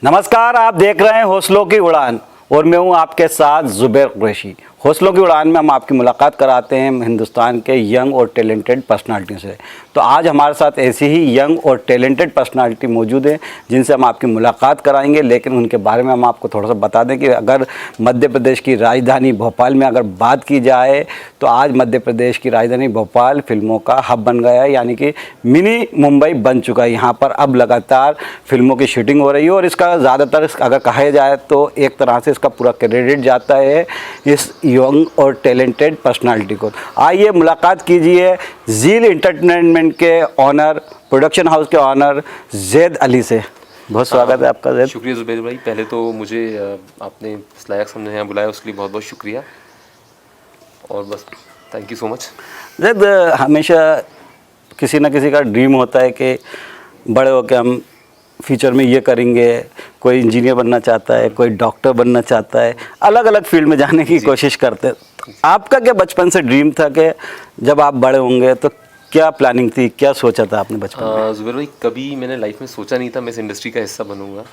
नमस्कार, आप देख रहे हैं हौसलों की उड़ान और मैं हूं आपके साथ जुबैर कुरैशी। हौसलों की उड़ान में हम आपकी मुलाकात कराते हैं हिंदुस्तान के यंग और टैलेंटेड पर्सनालिटी से। तो आज हमारे साथ ऐसी ही यंग और टैलेंटेड पर्सनालिटी मौजूद है जिनसे हम आपकी मुलाकात कराएंगे, लेकिन उनके बारे में हम आपको थोड़ा सा बता दें कि अगर मध्य प्रदेश की राजधानी भोपाल में अगर बात की जाए तो आज मध्य प्रदेश की राजधानी भोपाल फिल्मों का हब बन गया है, यानी कि मिनी मुंबई बन चुका है। यहाँ पर अब लगातार फिल्मों की शूटिंग हो रही है और इसका ज़्यादातर अगर कहा जाए तो एक तरह से इसका पूरा क्रेडिट जाता है इस यंग और टैलेंटेड पर्सनालिटी को। आइए मुलाकात कीजिए जील एंटरटेनमेंट के ऑनर, प्रोडक्शन हाउस के ऑनर जैद अली से। बहुत स्वागत है आपका जैद। शुक्रिया जुबैर भाई, पहले तो मुझे आपने इस लायक समझे यहाँ बुलाया उसके लिए बहुत बहुत शुक्रिया और बस thank you so much. Zaid, हमेशा किसी न किसी का ड्रीम होता है कि बड़े होकर हम फ्यूचर में ये करेंगे। कोई इंजीनियर बनना चाहता है, कोई डॉक्टर बनना चाहता है, अलग अलग फील्ड में जाने की कोशिश करते हैं। आपका क्या बचपन से ड्रीम था कि जब आप बड़े होंगे तो क्या प्लानिंग थी, क्या सोचा था आपने बचपन में? जुबैर भाई, कभी मैंने लाइफ में सोचा नहीं था मैं इस इंडस्ट्री का हिस्सा बनूंगा।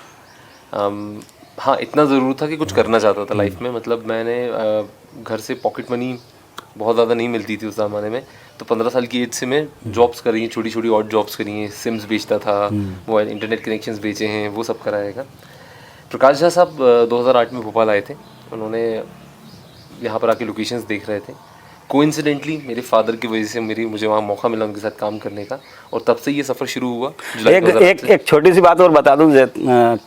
हाँ, इतना ज़रूर था कि कुछ करना चाहता था लाइफ में। मतलब मैंने घर से पॉकेट मनी बहुत ज़्यादा नहीं मिलती थी उस ज़माने में, तो 15 साल की एज से मैं जॉब्स कर रही हैं, छोटी छोटी और जॉब्स करी हैं। सिम्स बेचता था, मोबाइल इंटरनेट कनेक्शंस बेचे हैं, वो सब कराएगा। प्रकाश झा साहब 2008 में भोपाल आए थे। उन्होंने यहाँ पर आके लोकेशंस देख रहे थे। कोइंसिडेंटली मेरे फादर की वजह से मुझे वहाँ मौका मिला उनके साथ काम करने का और तब से ये सफ़र शुरू हुआ। एक छोटी सी बात और बता दूं जैद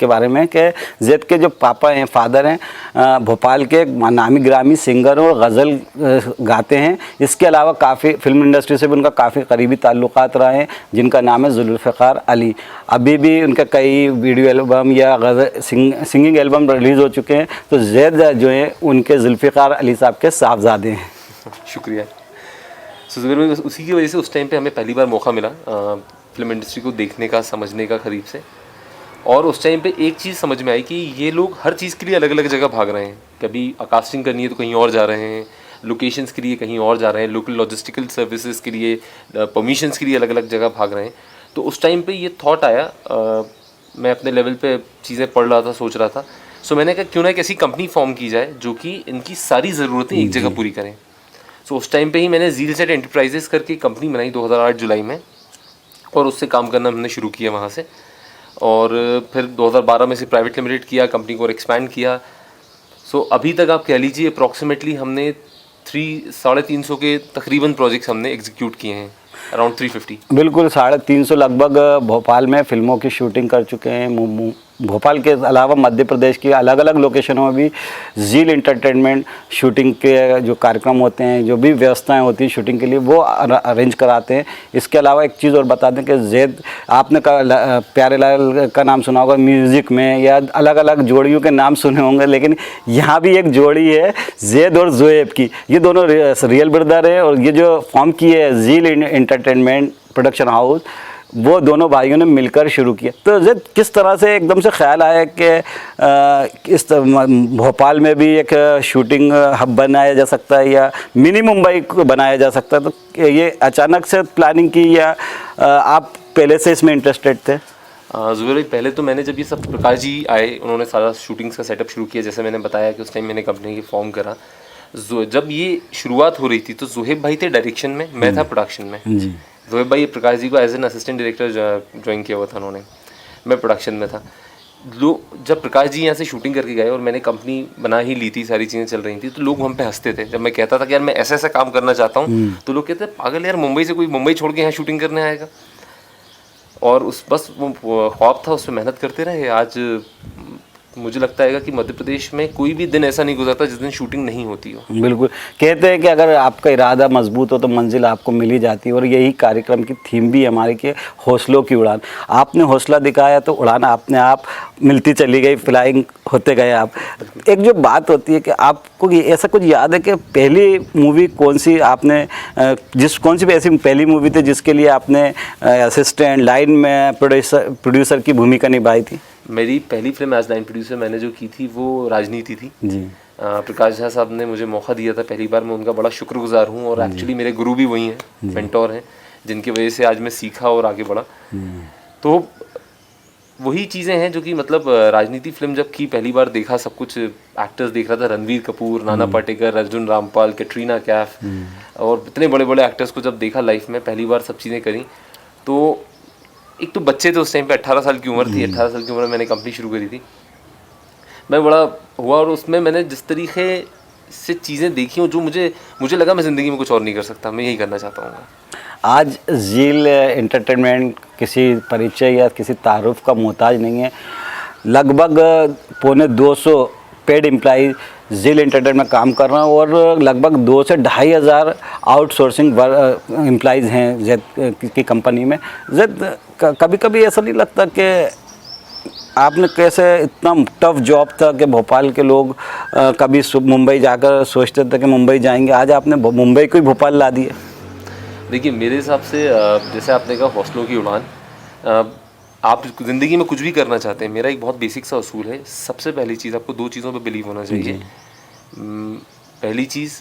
के बारे में कि जैद के जो पापा हैं, फादर हैं, भोपाल के नामी ग्रामी सिंगर और गज़ल गाते हैं। इसके अलावा काफ़ी फिल्म इंडस्ट्री से भी उनका काफ़ी करीबी ताल्लुकात रहे हैं, जिनका नाम है जुल्फ़िकार अली। अभी भी उनके कई वीडियो एल्बम या सिंगिंग एल्बम रिलीज़ हो चुके हैं। तो जैद जो है उनके जुल्फ़िकार अली साहब के साहबजादे हैं। शुक्रिया। जुबैर में उसी की वजह से उस टाइम पे हमें पहली बार मौका मिला फिल्म इंडस्ट्री को देखने का, समझने का करीब से। और उस टाइम पे एक चीज़ समझ में आई कि ये लोग हर चीज़ के लिए अलग अलग जगह भाग रहे हैं। कभी कास्टिंग करनी है तो कहीं और जा रहे हैं, लोकेशंस के लिए कहीं और जा रहे हैं, लोकल लॉजिस्टिकल सर्विसेज के लिए, परमिशंस के लिए अलग अलग जगह भाग रहे हैं। तो उस टाइम पर ये थॉट आया, मैं अपने लेवल पर चीज़ें पढ़ रहा था, सोच रहा था। सो मैंने कहा क्यों ना एक ऐसी कंपनी फॉर्म की जाए जो कि इनकी सारी ज़रूरतें एक जगह पूरी करें। तो उस टाइम पे ही मैंने जील सेट एंटरप्राइजेस करके कंपनी बनाई 2008 जुलाई में और उससे काम करना हमने शुरू किया वहाँ से। और फिर 2012 में से प्राइवेट लिमिटेड किया, कंपनी को और एक्सपैंड किया। सो अभी तक आप कह लीजिए अप्रॉक्सीमेटली हमने 350 के तकरीबन प्रोजेक्ट्स हमने एग्जीक्यूट किए हैं, अराउंड 350। बिल्कुल 350 लगभग भोपाल में फिल्मों की शूटिंग कर चुके हैं। भोपाल के अलावा मध्य प्रदेश की अलग अलग लोकेशनों में भी जील एंटरटेनमेंट शूटिंग के जो कार्यक्रम होते हैं, जो भी व्यवस्थाएं होती हैं शूटिंग के लिए, वो अरेंज कराते हैं। इसके अलावा एक चीज़ और बता दें कि जैद, आपने प्यारे लाल का नाम सुना होगा म्यूज़िक में, या अलग अलग जोड़ियों के नाम सुने होंगे, लेकिन यहाँ भी एक जोड़ी है जैद और ज़ोएब की। ये दोनों रियल ब्रदर है और ये जो फॉर्म की है जील एंटरटेनमेंट प्रोडक्शन हाउस, वो दोनों भाइयों ने मिलकर शुरू किया। तो जैद, किस तरह से एकदम से ख्याल आया कि इस भोपाल में भी एक शूटिंग हब बनाया जा सकता है या मिनी मुंबई को बनाया जा सकता है? तो ये अचानक से प्लानिंग की या आप पहले से इसमें इंटरेस्टेड थे? जुबैर भाई, पहले तो मैंने जब ये सब प्रकाश जी आए, उन्होंने सारा शूटिंग्स का सेटअप शुरू किया। जैसे मैंने बताया कि उस टाइम मैंने कंपनी की फॉर्म करा। जब ये शुरुआत हो रही थी तो ज़ोहेब भाई थे डायरेक्शन में, मैं था प्रोडक्शन में। जी। ज़ोहेब भाई प्रकाश जी को as an assistant director join किया हुआ था उन्होंने, मैं प्रोडक्शन में था। जब प्रकाश जी यहाँ से शूटिंग करके गए और मैंने कंपनी बना ही ली थी, सारी चीज़ें चल रही थी, तो लोग हम पे हंसते थे। जब मैं कहता था कि यार मैं ऐसा ऐसा काम करना चाहता हूँ, तो लोग कहते पागल यार, मुंबई से कोई मुंबई छोड़ के यहाँ शूटिंग करने आएगा। और बस वो ख्वाब था, उस पर मेहनत करते रहे। आज मुझे लगता है कि मध्य प्रदेश में कोई भी दिन ऐसा नहीं गुजरता जिस दिन शूटिंग नहीं होती हो। बिल्कुल, कहते हैं कि अगर आपका इरादा मजबूत हो तो मंजिल आपको मिल ही जाती है, और यही कार्यक्रम की थीम भी हमारी के हौसलों की उड़ान। आपने हौसला दिखाया तो उड़ान अपने आप मिलती चली गई, फ्लाइंग होते गए आप। एक जो बात होती है कि आपको ऐसा कुछ याद है कि पहली मूवी कौन सी आपने, कौन सी ऐसी पहली मूवी थी जिसके लिए आपने असिस्टेंट लाइन में प्रोड्यूसर की भूमिका निभाई थी? मेरी पहली फिल्म एज लाइन प्रोड्यूसर मैंने जो की थी वो राजनीति थी जी। प्रकाश झा साहब ने मुझे मौका दिया था पहली बार, मैं उनका बड़ा शुक्रगुजार हूँ। और एक्चुअली मेरे गुरु भी वही हैं, मेंटोर हैं, जिनकी वजह से आज मैं सीखा और आगे बढ़ा। तो वही चीज़ें हैं जो कि मतलब राजनीति फिल्म जब की पहली बार देखा, सब कुछ एक्टर्स देख रहा था, रणवीर कपूर, नाना पाटेकर, अर्जुन रामपाल, कैटरीना कैफ और इतने बड़े बड़े एक्टर्स को जब देखा लाइफ में पहली बार सब चीज़ें करी, तो एक तो बच्चे थे उस टाइम पे, 18 साल की उम्र थी, 18 साल की उम्र में मैंने कंपनी शुरू करी थी। मैं बड़ा हुआ और उसमें मैंने जिस तरीके से चीज़ें देखी हूँ, जो मुझे लगा मैं ज़िंदगी में कुछ और नहीं कर सकता, मैं यही करना चाहता हूँ। आज झील एंटरटेनमेंट किसी परिचय या किसी तारुफ का मोहताज नहीं है। लगभग 250 पेड एम्प्लॉई झील एंटरटेनमेंट में काम कर रहे हैं और लगभग 2 से 2,500 आउटसोर्सिंग एम्प्लॉइज़ हैं जेड की कंपनी में। जेड कभी कभी ऐसा नहीं लगता कि आपने कैसे इतना टफ जॉब था कि भोपाल के लोग कभी मुंबई जाकर सोचते थे कि मुंबई जाएंगे, आज आपने मुंबई को ही भोपाल ला दिया? देखिए मेरे हिसाब से जैसे आपने कहा हौसलों की उड़ान, आप ज़िंदगी में कुछ भी करना चाहते हैं, मेरा एक बहुत बेसिक सा असूल है, सबसे पहली चीज़ आपको 2 चीज़ों पे बिलीव होना चाहिए। पहली चीज़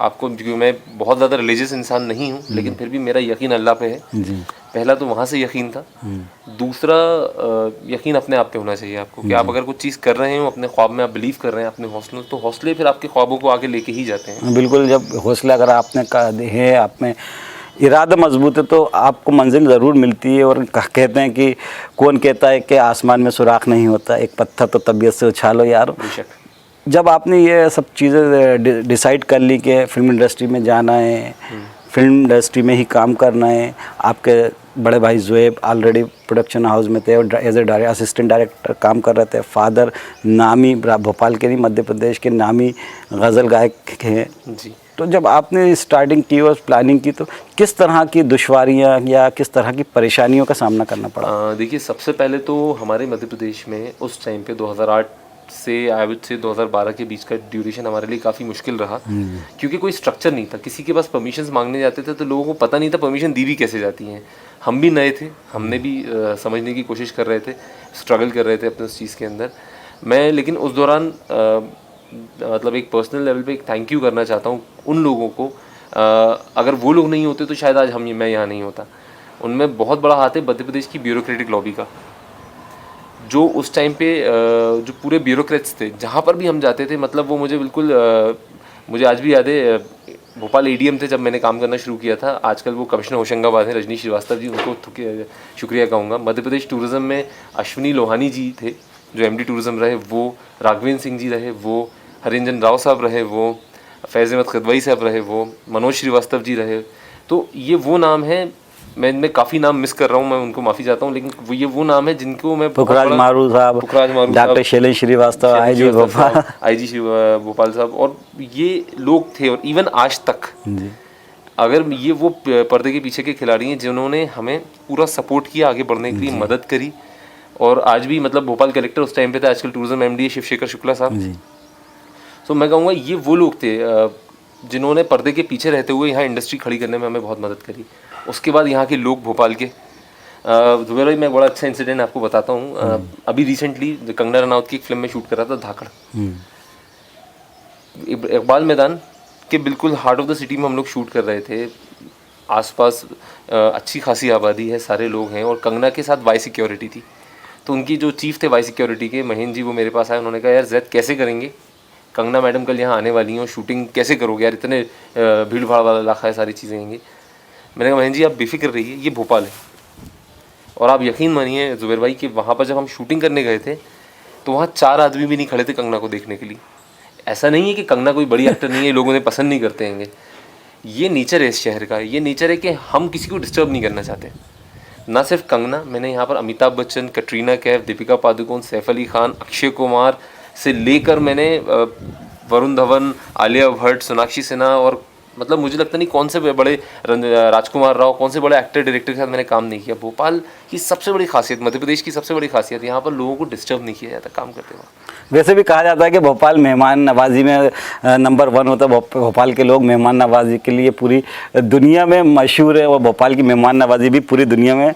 आपको, क्योंकि मैं बहुत ज़्यादा रिलीजियस इंसान नहीं हूँ लेकिन फिर भी मेरा यकीन अल्लाह पे है, पहला तो वहाँ से यकीन था। दूसरा यकीन अपने आप पे होना चाहिए आपको, कि आप अगर कुछ चीज़ कर रहे हो, अपने ख्वाब में आप बिलीव कर रहे हैं, अपने हौसलों, तो हौसले फिर आपके ख्वाबों को आगे लेके ही जाते हैं। बिल्कुल, जब हौसला अगर आपने है, आप में इरादा मजबूत है तो आपको मंजिल ज़रूर मिलती है। और कहते हैं कि कौन कहता है कि आसमान में सुराख नहीं होता, एक पत्थर तो तबीयत से उछालो यार। जब आपने ये सब चीज़ें डिसाइड कर ली कि फिल्म इंडस्ट्री में जाना है, फिल्म इंडस्ट्री में ही काम करना है, आपके बड़े भाई ज़ुएब ऑलरेडी प्रोडक्शन हाउस में थे और एज ए असिस्टेंट डायरेक्टर काम कर रहे थे, फादर नामी भोपाल के नहीं मध्य प्रदेश के नामी गज़ल गायक हैं जी। तो जब आपने स्टार्टिंग की और प्लानिंग की तो किस तरह की दुश्वारियाँ या किस तरह की परेशानियों का सामना करना पड़ा? देखिए सबसे पहले तो हमारे मध्य प्रदेश में उस टाइम पे 2008 से आई वुड से 2012 के बीच का ड्यूरेशन हमारे लिए काफ़ी मुश्किल रहा, क्योंकि कोई स्ट्रक्चर नहीं था, किसी के पास परमिशंस मांगने जाते थे तो लोगों को पता नहीं था परमिशन दी भी कैसे जाती हैं। हम भी नए थे, हमने भी समझने की कोशिश कर रहे थे, स्ट्रगल कर रहे थे अपने उस चीज़ के अंदर। मैं लेकिन उस दौरान मतलब एक पर्सनल लेवल पे एक थैंक यू करना चाहता हूँ उन लोगों को, अगर वो लोग नहीं होते तो शायद आज मैं यहाँ नहीं होता। उनमें बहुत बड़ा हाथ है मध्य प्रदेश की ब्यूरोक्रेटिक लॉबी का, जो उस टाइम पे जो पूरे ब्यूरोक्रेट्स थे, जहाँ पर भी हम जाते थे, मतलब वो मुझे बिल्कुल मुझे आज भी याद है, भोपाल एडीएम थे जब मैंने काम करना शुरू किया था, आजकल वो कमिश्नर होशंगाबाद हैं, रजनी श्रीवास्तव जी, उनको शुक्रिया कहूँगा। मध्य प्रदेश टूरिज़्म में अश्विनी लोहानी जी थे जो एमडी टूरिज़्म रहे, वो राघवेंद्र सिंह जी रहे, वो हरिंजन राव साहब रहे, वो फैज़ अहमद खदवई साहब रहे, वो मनोज श्रीवास्तव जी रहे। तो ये वो नाम है, मैं काफ़ी नाम मिस कर रहा हूँ, मैं उनको माफ़ी चाहता हूँ, लेकिन ये वो नाम है जिनको मैं पुखराज मारू साहब, डॉक्टर शैलेश श्रीवास्तव, आईजी भोपाल साहब, और ये लोग थे। और इवन आज तक अगर ये वो पर्दे के पीछे के खिलाड़ी हैं जिन्होंने हमें पूरा सपोर्ट किया, आगे बढ़ने के लिए मदद करी। और आज भी मतलब भोपाल कलेक्टर उस टाइम पे थे, आजकल टूरिज्म एमडी शिवशेखर शुक्ला साहब। तो मैं कहूँगा ये वो लोग थे जिन्होंने पर्दे के पीछे रहते हुए यहाँ इंडस्ट्री खड़ी करने में हमें बहुत मदद करी। उसके बाद यहाँ के लोग भोपाल के, जुबैर भाई मैं बड़ा अच्छा इंसिडेंट आपको बताता हूँ। अभी रिसेंटली कंगना रनौत की एक फिल्म में शूट कर रहा था, धाकड़, इकबाल मैदान के बिल्कुल हार्ट ऑफ द सिटी में हम लोग शूट कर रहे थे। आसपास अच्छी खासी आबादी है, सारे लोग हैं, और कंगना के साथ वाई सिक्योरिटी थी। तो उनकी जो चीफ थे वाई सिक्योरिटी के, महेंद्र जी, वो मेरे पास आए, उन्होंने कहा यार जैद कैसे करेंगे, कंगना मैडम कल यहाँ आने वाली हैं, शूटिंग कैसे करोगे यार, इतने भीड़ भाड़ वाला इलाका है, सारी चीज़ें होंगी। मैंने कहा महेंद्र जी आप बेफिक्र रहिए, ये भोपाल है। और आप यकीन मानिए जुबैर भाई कि वहाँ पर जब हम शूटिंग करने गए थे तो वहाँ 4 आदमी भी नहीं खड़े थे कंगना को देखने के लिए। ऐसा नहीं है कि कंगना कोई बड़ी एक्टर नहीं है, लोग उन्हें पसंद नहीं करते हैं, ये नेचर है इस शहर का। ये नेचर है कि हम किसी को डिस्टर्ब नहीं करना चाहते। ना सिर्फ कंगना, मैंने यहाँ पर अमिताभ बच्चन, कैटरीना कैफ, दीपिका पादुकोण, सैफ अली खान, अक्षय कुमार से लेकर मैंने वरुण धवन, आलिया भट्ट, सोनाक्षी सिन्हा, और मतलब मुझे लगता नहीं कौन से बड़े राजकुमार राव, कौन से बड़े एक्टर डायरेक्टर के साथ मैंने काम नहीं किया। भोपाल की सबसे बड़ी खासियत, मध्य प्रदेश की सबसे बड़ी खासियत, यहाँ पर लोगों को डिस्टर्ब नहीं किया जाता काम करते वक्त। वैसे भी कहा जाता है कि भोपाल मेहमान नवाजी में नंबर 1 होता है। भोपाल के लोग मेहमान नवाजी के लिए पूरी दुनिया में मशहूर है, और भोपाल की मेहमान नवाजी भी पूरी दुनिया में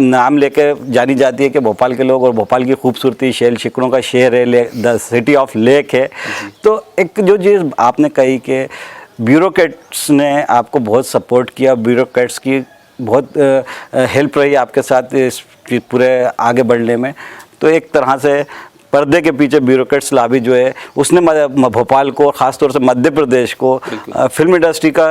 नाम लेकर जानी जाती है कि भोपाल के लोग, और भोपाल की खूबसूरती शैल शिकड़ों का शहर है, द सिटी ऑफ लेक है। तो एक जो चीज़ आपने कही कि ब्यूरोक्रेट्स ने आपको बहुत सपोर्ट किया, ब्यूरोक्रेट्स की बहुत हेल्प रही आपके साथ इस पूरे आगे बढ़ने में। तो एक तरह से पर्दे के पीछे ब्यूरोक्रेट्स लॉबी जो है उसने भोपाल को, ख़ासतौर से मध्य प्रदेश को फिल्म इंडस्ट्री का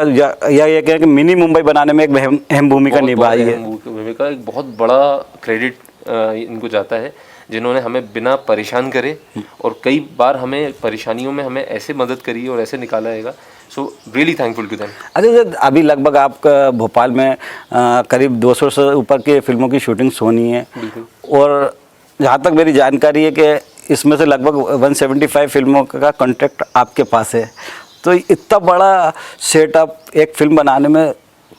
या ये कहें कि मिनी मुंबई बनाने में एक अहम भूमिका निभाई है। भूमिका, एक बहुत बड़ा क्रेडिट इनको जाता है, जिन्होंने हमें बिना परेशान करे और कई बार हमें परेशानियों में हमें ऐसे मदद करी और ऐसे निकाला है। So really thankful to them. अच्छा सर, अभी लगभग आपका भोपाल में करीब 200 से ऊपर की फिल्मों की शूटिंग्स होनी है, और जहाँ तक मेरी जानकारी है कि इसमें से लगभग 175 फिल्मों का कॉन्ट्रैक्ट आपके पास है। तो इतना बड़ा सेटअप एक फिल्म बनाने में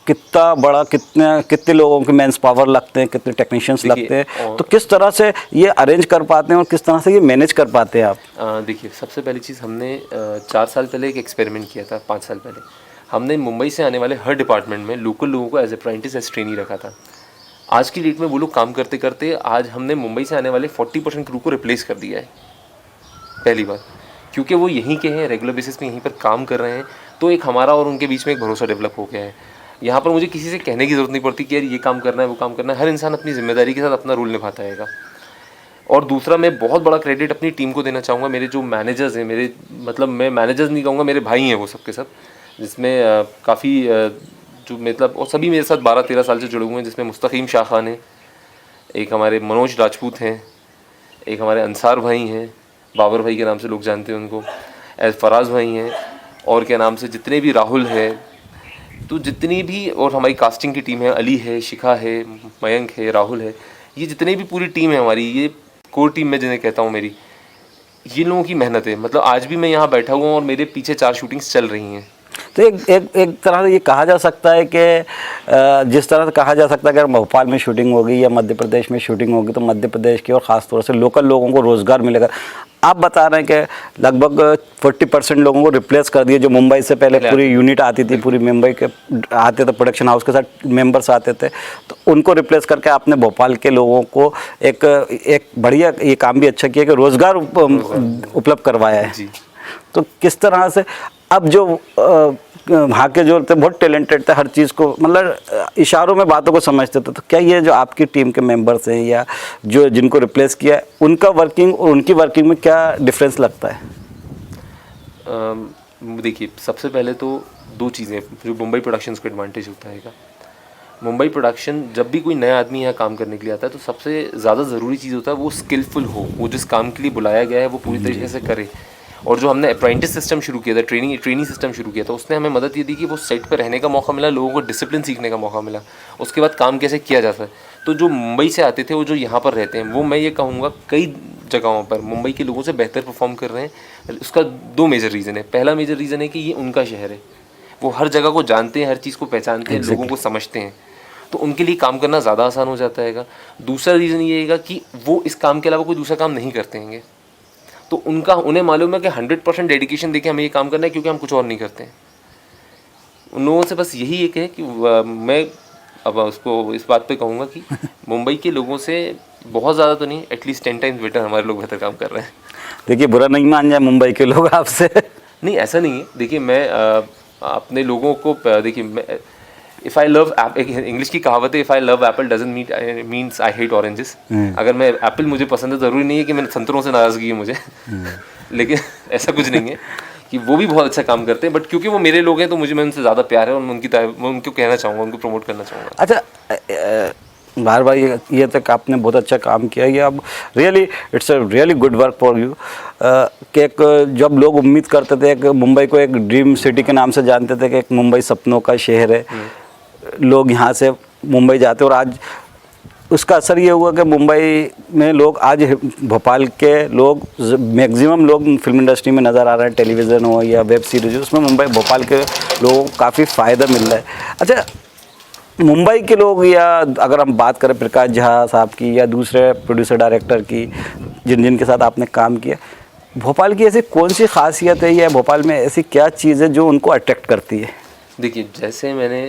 कितना बड़ा, कितने लोगों के मैंस पावर लगते हैं, कितने टेक्नीशियंस लगते हैं, तो किस तरह से ये अरेंज कर पाते हैं और किस तरह से ये मैनेज कर पाते हैं आप? देखिए, सबसे पहली चीज़, हमने 4 साल पहले एक एक्सपेरिमेंट किया था। 5 साल पहले हमने मुंबई से आने वाले हर डिपार्टमेंट में लोकल लोगों को एज अप्रेंटिस, एज ट्रेनी रखा था। आज की डेट में वो लोग काम करते करते आज हमने मुंबई से आने वाले 40% क्रू को रिप्लेस कर दिया है पहली बार, क्योंकि वो यहीं के हैं, रेगुलर बेसिस पे यहीं पर काम कर रहे हैं। तो एक हमारा और उनके बीच में एक भरोसा डेवलप हो गया है। यहाँ पर मुझे किसी से कहने की ज़रूरत नहीं पड़ती कि यार ये काम करना है, वो काम करना है। हर इंसान अपनी जिम्मेदारी के साथ अपना रोल निभाता है। और दूसरा, मैं बहुत बड़ा क्रेडिट अपनी टीम को देना चाहूँगा। मेरे जो मैनेजर्स हैं, मेरे मतलब मैं मैनेजर्स नहीं कहूँगा, मेरे भाई हैं वो सब के सब, जिसमें काफ़ी जो मतलब, और सभी मेरे साथ 12-13 साल से जुड़े हुए हैं, जिसमें मुस्तकीम शाह खान है, एक हमारे मनोज राजपूत हैं, एक हमारे अंसार भाई हैं, बाबर भाई के नाम से लोग जानते हैं उनको, फराज भाई हैं, और क्या नाम से जितने भी, राहुल है, तो जितनी भी, और हमारी कास्टिंग की टीम है, अली है, शिखा है, मयंक है, राहुल है, ये जितने भी पूरी टीम है हमारी, ये कोर टीम में जिन्हें कहता हूँ मेरी, ये लोगों की मेहनत है। मतलब आज भी मैं यहाँ बैठा हुआ हूँ और मेरे पीछे 4 शूटिंग्स चल रही हैं। तो एक तरह से ये कहा जा सकता है कि जिस तरह से कहा जा सकता है कि अगर भोपाल में शूटिंग होगी या मध्य प्रदेश में शूटिंग होगी तो मध्य प्रदेश की और ख़ास तौर से लोकल लोगों को रोज़गार मिलेगा। आप बता रहे हैं कि लगभग 40% लोगों को रिप्लेस कर दिए, जो मुंबई से पहले पूरी यूनिट आती थी, पूरी मुंबई के आते थे, प्रोडक्शन हाउस के साथ मेंबर्स आते थे, तो उनको रिप्लेस करके आपने भोपाल के लोगों को एक बढ़िया, ये काम भी अच्छा किया कि रोज़गार उपलब्ध करवाया है। तो किस तरह से अब जो वहाँ के जो थे बहुत टैलेंटेड थे, हर चीज़ को मतलब इशारों में बातों को समझते थे, तो क्या ये जो आपकी टीम के मेंबर्स हैं या जो जिनको रिप्लेस किया है, उनका वर्किंग और उनकी वर्किंग में क्या डिफरेंस लगता है? देखिए, सबसे पहले तो 2 चीज़ें जो मुंबई प्रोडक्शंस को एडवांटेज होता है। मुंबई प्रोडक्शन, जब भी कोई नया आदमी यहाँ काम करने के लिए आता है तो सबसे ज़्यादा ज़रूरी चीज़ होता है वो स्किलफुल हो, वो जिस काम के लिए बुलाया गया है वो पूरी तरीके से करे। और जो हमने अप्रेंटिस सिस्टम शुरू किया था, ट्रेनिंग सिस्टम शुरू किया था, उसने हमें मदद ये दी कि वो सेट पर रहने का मौका मिला, लोगों को डिसिप्लिन सीखने का मौका मिला, उसके बाद काम कैसे किया जाता है। तो जो मुंबई से आते थे, वो जो यहाँ पर रहते हैं, वो मैं ये कहूँगा कई जगहों पर मुंबई के लोगों से बेहतर परफॉर्म कर रहे हैं। उसका 2 मेजर रीज़न है। पहला मेजर रीज़न है कि ये उनका शहर है, वो हर जगह को जानते हैं, हर चीज़ को पहचानते हैं, लोगों को समझते हैं, तो उनके लिए काम करना ज़्यादा आसान हो जाता है। दूसरा रीज़न ये है कि वो इस काम के अलावा कोई दूसरा काम नहीं करते हैं, तो उन्हें मालूम है कि 100% डेडिकेशन देके हमें ये काम करना है, क्योंकि हम कुछ और नहीं करते हैं। उन लोगों से बस यही एक है कि मैं अब उसको इस बात पे कहूँगा कि मुंबई के लोगों से बहुत ज़्यादा तो नहीं, एटलीस्ट 10 टाइम्स बेटर हमारे लोग बेहतर काम कर रहे हैं। देखिए, बुरा नहीं मान जाए मुंबई के लोग आपसे। नहीं, ऐसा नहीं है। देखिए, मैं अपने लोगों को, देखिए, इफ़ आई लव, इंग्लिश की कहावत है, if I love Apple doesn't means I hate oranges. अगर मैं एप्पल मुझे पसंद है, ज़रूरी नहीं है कि मैंने संतरों से नाराज़गी है मुझे। लेकिन ऐसा कुछ नहीं है कि वो भी बहुत अच्छा काम करते हैं, बट क्योंकि वो मेरे लोग हैं तो मैं उनसे ज़्यादा प्यार है और मैं उनको कहना चाहूँगा, उनको प्रमोट करना चाहूँगा। अच्छा, बार ये तक आपने बहुत अच्छा काम किया है। अब really it's a really good work for you कि जब लोग उम्मीद करते थे कि मुंबई को एक ड्रीम सिटी के नाम से जानते थे कि एक मुंबई सपनों का शहर है, लोग यहाँ से मुंबई जाते, और आज उसका असर ये हुआ कि मुंबई में लोग, आज भोपाल के लोग, मैक्सिमम लोग फिल्म इंडस्ट्री में नज़र आ रहे हैं, टेलीविज़न हो या वेब सीरीज हो, उसमें मुंबई भोपाल के लोगों को काफ़ी फ़ायदा मिल रहा है। अच्छा, मुंबई के लोग, या अगर हम बात करें प्रकाश झा साहब की या दूसरे प्रोड्यूसर डायरेक्टर की जिनके साथ आपने काम किया, भोपाल की ऐसी कौन सी खासियत है या भोपाल में ऐसी क्या चीज़ है जो उनको अट्रैक्ट करती है? देखिए, जैसे मैंने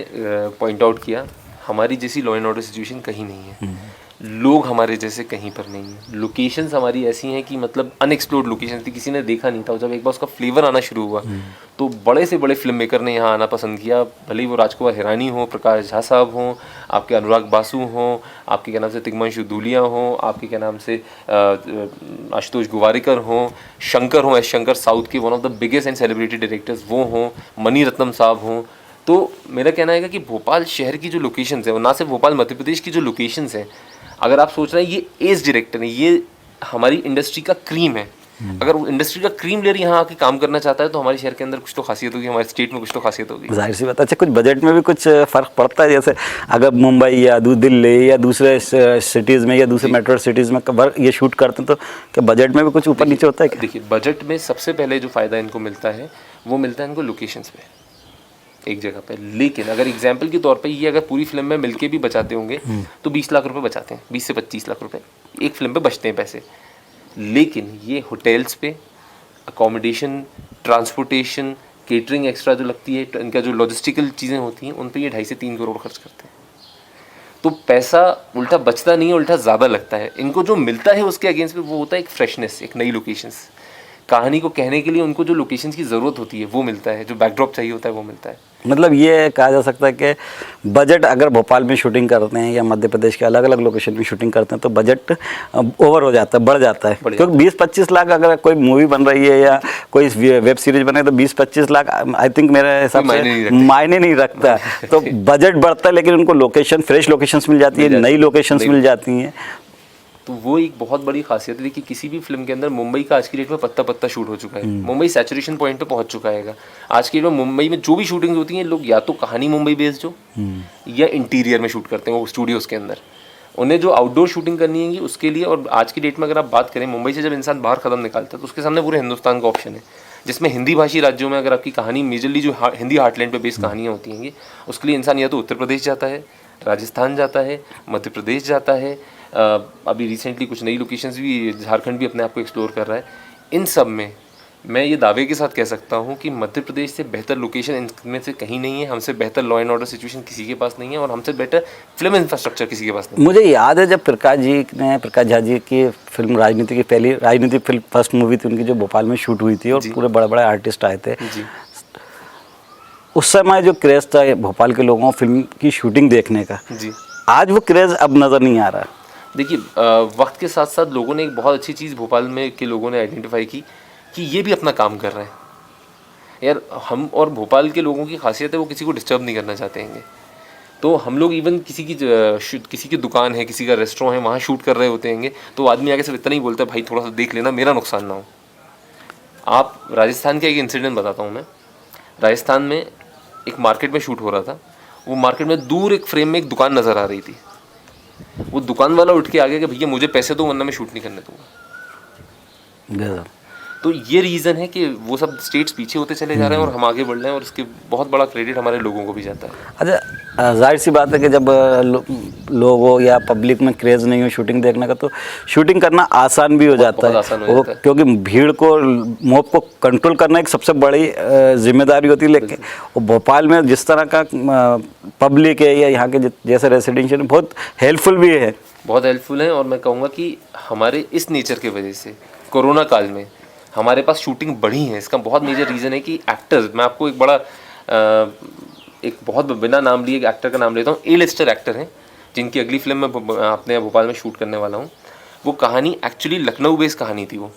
पॉइंट आउट किया, हमारी जैसी लॉ एंड ऑर्डर सिचुएशन कहीं नहीं है। लोग हमारे जैसे कहीं पर नहीं है, लोकेशंस हमारी ऐसी हैं कि मतलब अनएक्सप्लोर्ड लोकेशंस थी, किसी ने देखा नहीं था, और जब एक बार उसका फ्लेवर आना शुरू हुआ तो बड़े से बड़े फिल्म मेकर ने यहाँ आना पसंद किया, भले ही वो राजकुमार हिरानी हो, प्रकाश झा साहब हों, आपके अनुराग बासु हों, आपके क्या नाम से तिग्मांशु धूलिया हों, आपके क्या नाम से आशुतोष गुवारिकर हों, शंकर हों, एस शंकर, साउथ के one of the biggest and celebrity directors वो हों, मणि रत्नम साहब हों। तो मेरा कहना है कि भोपाल शहर की जो लोकेशंस है, और ना सिर्फ भोपाल मध्य प्रदेश की जो लोकेशंस हैं, अगर आप सोच रहे हैं ये एज डायरेक्टर है, ये हमारी इंडस्ट्री का क्रीम है, अगर वो इंडस्ट्री का क्रीम लेयर यहाँ आके काम करना चाहता है तो हमारे शहर के अंदर कुछ तो खासियत होगी, हमारे स्टेट में कुछ तो खासियत होगी। जाहिर सी बात। अच्छा, कुछ बजट में भी कुछ फ़र्क पड़ता है, जैसे अगर मुंबई या दिल्ली या दूसरे सिटीज़ में या दूसरे मेट्रो सिटीज़ में ये शूट करते हैं तो क्या बजट में भी कुछ ऊपर नीचे होता है क्या? देखिए, बजट में सबसे पहले जो फ़ायदा इनको मिलता है वो मिलता है इनको लोकेशंस पे, एक जगह पे। लेकिन अगर एग्जाम्पल के तौर पे ये अगर पूरी फिल्म में मिलके भी बचाते होंगे तो 20 लाख रुपए बचाते हैं, 20 से 25 लाख रुपए एक फिल्म पे बचते हैं पैसे। लेकिन ये होटल्स पे, अकोमोडेशन, ट्रांसपोर्टेशन, केटरिंग एक्स्ट्रा जो लगती है, इनका जो लॉजिस्टिकल चीज़ें होती हैं, उन पे ये 2.5 से 3 करोड़ खर्च करते हैं। तो पैसा उल्टा बचता नहीं है, उल्टा ज़्यादा लगता है। इनको जो मिलता है उसके अगेंस्ट में वो होता है एक फ्रेशनेस, एक नई लोकेशंस। कहानी को कहने के लिए उनको जो लोकेशंस की ज़रूरत होती है वो मिलता है, जो बैकड्रॉप चाहिए होता है वो मिलता है। मतलब ये कहा जा सकता है कि बजट अगर भोपाल में शूटिंग करते हैं या मध्य प्रदेश के अलग अलग लोकेशन में शूटिंग करते हैं तो बजट ओवर हो जाता है, बढ़ जाता है। क्योंकि 20-25 लाख अगर कोई मूवी बन रही है या कोई वेब सीरीज बने तो 20-25 लाख आई थिंक मेरे हिसाब से मायने नहीं रखता। तो बजट बढ़ता है लेकिन उनको लोकेशन, फ्रेश लोकेशंस मिल जाती है, नई लोकेशंस मिल जाती हैं। तो वो एक बहुत बड़ी खासियत है कि किसी भी फिल्म के अंदर मुंबई का आज की डेट में पत्ता पत्ता शूट हो चुका है, मुंबई सैचुरेशन पॉइंट पे पहुंच चुका है। आज की डेट में मुंबई में जो भी शूटिंग होती हैं, लोग या तो कहानी मुंबई बेस्ड हो या इंटीरियर में शूट करते हैं वो स्टूडियोज़ के अंदर। उन्हें जो आउटडोर शूटिंग करनी है उसके लिए, और आज की डेट में अगर आप बात करें, मुंबई से जब इंसान बाहर कदम निकालता है तो उसके सामने पूरे हिंदुस्तान का ऑप्शन है, जिसमें हिंदी भाषी राज्यों में अगर आपकी कहानी मेजरली जो हिंदी हार्टलैंड पे बेस्ड कहानियाँ होती हैं, उसके लिए इंसान या तो उत्तर प्रदेश जाता है, राजस्थान जाता है, मध्य प्रदेश जाता है, अभी रिसेंटली कुछ नई लोकेशंस भी, झारखंड भी अपने आप को एक्सप्लोर कर रहा है। इन सब में मैं ये दावे के साथ कह सकता हूँ कि मध्य प्रदेश से बेहतर लोकेशन इनमें से कहीं नहीं है, हमसे बेहतर लॉ एंड ऑर्डर सिचुएशन किसी के पास नहीं है, और हमसे बेटर फिल्म इंफ्रास्ट्रक्चर किसी के पास नहीं है। मुझे याद है जब प्रकाश झा जी की फिल्म राजनीति की पहली राजनीतिक फिल्म फर्स्ट मूवी थी उनकी, जो भोपाल में शूट हुई थी और पूरे बड़े बड़े आर्टिस्ट आए थे। उस समय जो क्रेज़ था भोपाल के लोगों को फिल्म की शूटिंग देखने का, आज वो क्रेज़ अब नज़र नहीं आ रहा। देखिए, वक्त के साथ साथ लोगों ने एक बहुत अच्छी चीज़ भोपाल में के लोगों ने आइडेंटिफाई की कि ये भी अपना काम कर रहे हैं यार। हम और भोपाल के लोगों की खासियत है वो किसी को डिस्टर्ब नहीं करना चाहते हैं। तो हम लोग इवन किसी की दुकान है, किसी का रेस्टोरेंट है, वहाँ शूट कर रहे होते हैं तो आदमी आगे से इतना ही बोलता है, भाई थोड़ा सा देख लेना, मेरा नुकसान ना हो। आप राजस्थान का एक इंसिडेंट बताता हूँ मैं। राजस्थान में एक मार्केट में शूट हो रहा था, वो मार्केट में दूर एक फ्रेम में एक दुकान नज़र आ रही थी। वो दुकान वाला उठ के आ गया कि भैया मुझे पैसे दो वरना मैं शूट नहीं करने दूंगा। तो ये रीज़न है कि वो सब स्टेट्स पीछे होते चले जा रहे हैं और हम आगे बढ़ रहे हैं, और इसके बहुत बड़ा क्रेडिट हमारे लोगों को भी जाता है। अच्छा, जाहिर सी बात है कि जब लोगों या पब्लिक में क्रेज़ नहीं हो शूटिंग देखने का तो शूटिंग करना आसान भी हो जाता है, क्योंकि भीड़ को, मॉब को कंट्रोल करना एक सबसे बड़ी जिम्मेदारी होती है। लेकिन भोपाल में जिस तरह का पब्लिक है या यहाँ के जैसे रेसिडेंशियल बहुत हेल्पफुल भी है, बहुत हेल्पफुल है। और मैं कहूँगा कि हमारे इस नेचर की वजह से कोरोना काल में हमारे पास शूटिंग बढ़ी है। इसका बहुत मेजर रीज़न है कि एक्टर्स, मैं आपको एक बहुत बिना नाम लिए एक्टर का नाम लेता हूँ, A-लिस्टर एक्टर हैं जिनकी अगली फिल्म में अपने भोपाल में शूट करने वाला हूँ। वो कहानी एक्चुअली लखनऊ बेस्ड कहानी थी। वो